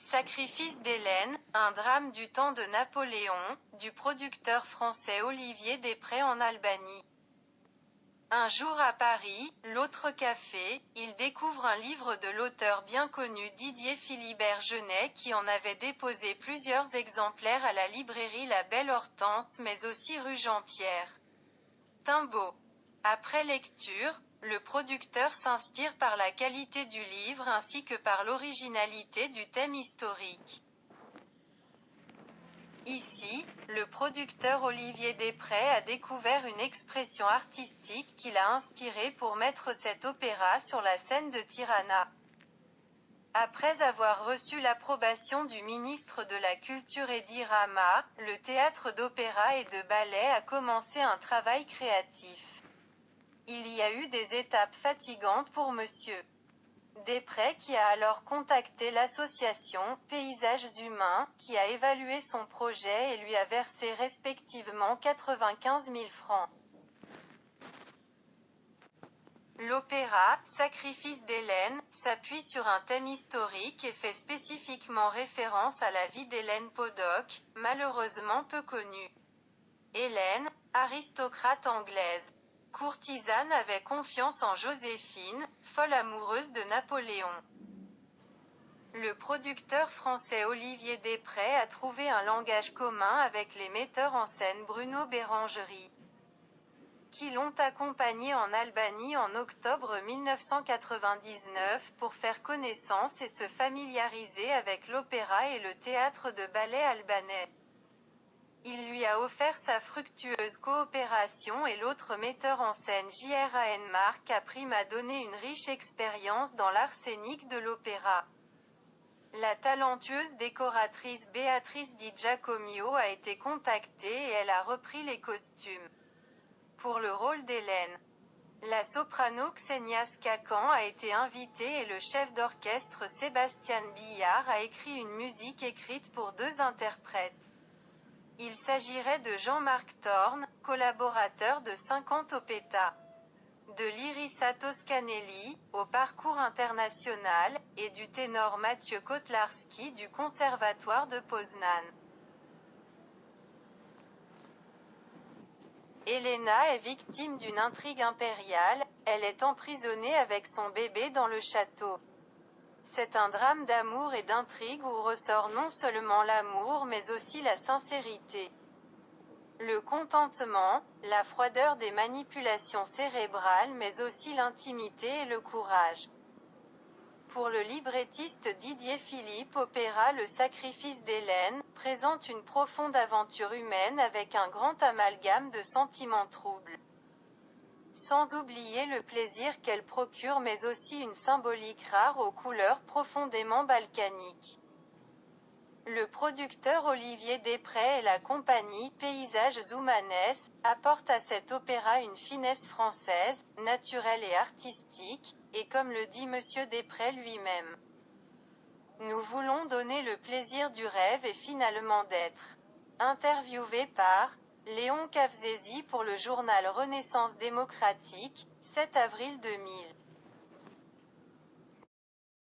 Sacrifice d'Hélène, un drame du temps de Napoléon, du producteur français Olivier Desprez en Albanie. Un jour à Paris, l'autre café, il découvre un livre de l'auteur bien connu Didier Philibert Genet qui en avait déposé plusieurs exemplaires à la librairie La Belle Hortense mais aussi rue Jean-Pierre Timbaud. Après lecture, le producteur s'inspire par la qualité du livre ainsi que par l'originalité du thème historique. Ici, le producteur Olivier Desprez a découvert une expression artistique qui l'a inspiré pour mettre cet opéra sur la scène de Tirana. Après avoir reçu l'approbation du ministre de la Culture Edi Rama, le théâtre d'opéra et de ballet a commencé un travail créatif. Il y a eu des étapes fatigantes pour Monsieur Desprez qui a alors contacté l'association Paysages Humains, qui a évalué son projet et lui a versé respectivement 95 000 francs. L'opéra, Sacrifice d'Hélène, s'appuie sur un thème historique et fait spécifiquement référence à la vie d'Hélène Podoc, malheureusement peu connue. Hélène, aristocrate anglaise. Courtisane avait confiance en Joséphine, folle amoureuse de Napoléon. Le producteur français Olivier Desprez a trouvé un langage commun avec les metteurs en scène Bruno Bérangerie, qui l'ont accompagné en Albanie en octobre 1999 pour faire connaissance et se familiariser avec l'opéra et le théâtre de ballet albanais. Il lui a offert sa fructueuse coopération et l'autre metteur en scène J.R.A.N. Marc Capri m'a donné une riche expérience dans l'arsenic de l'opéra. La talentueuse décoratrice Béatrice Di Giacomio a été contactée et elle a repris les costumes. Pour le rôle d'Hélène, la soprano Ksenia Skakan a été invitée et le chef d'orchestre Sébastien Billard a écrit une musique écrite pour deux interprètes. Il s'agirait de Jean-Marc Thorne, collaborateur de 50 Opeta, de Lyrissa Toscanelli, au parcours international, et du ténor Mathieu Kotlarski du Conservatoire de Poznan. Helena est victime d'une intrigue impériale, elle est emprisonnée avec son bébé dans le château. C'est un drame d'amour et d'intrigue où ressort non seulement l'amour mais aussi la sincérité, le contentement, la froideur des manipulations cérébrales mais aussi l'intimité et le courage. Pour le librettiste Didier Philippe, opéra Le Sacrifice d'Hélène présente une profonde aventure humaine avec un grand amalgame de sentiments troubles. Sans oublier le plaisir qu'elle procure mais aussi une symbolique rare aux couleurs profondément balkaniques. Le producteur Olivier Desprez et la compagnie Paysages Humanes apportent à cet opéra une finesse française, naturelle et artistique, et comme le dit Monsieur Desprez lui-même, nous voulons donner le plaisir du rêve et finalement d'être. Interviewé par Léon Cavzesi pour le journal Renaissance démocratique, 7 avril 2000.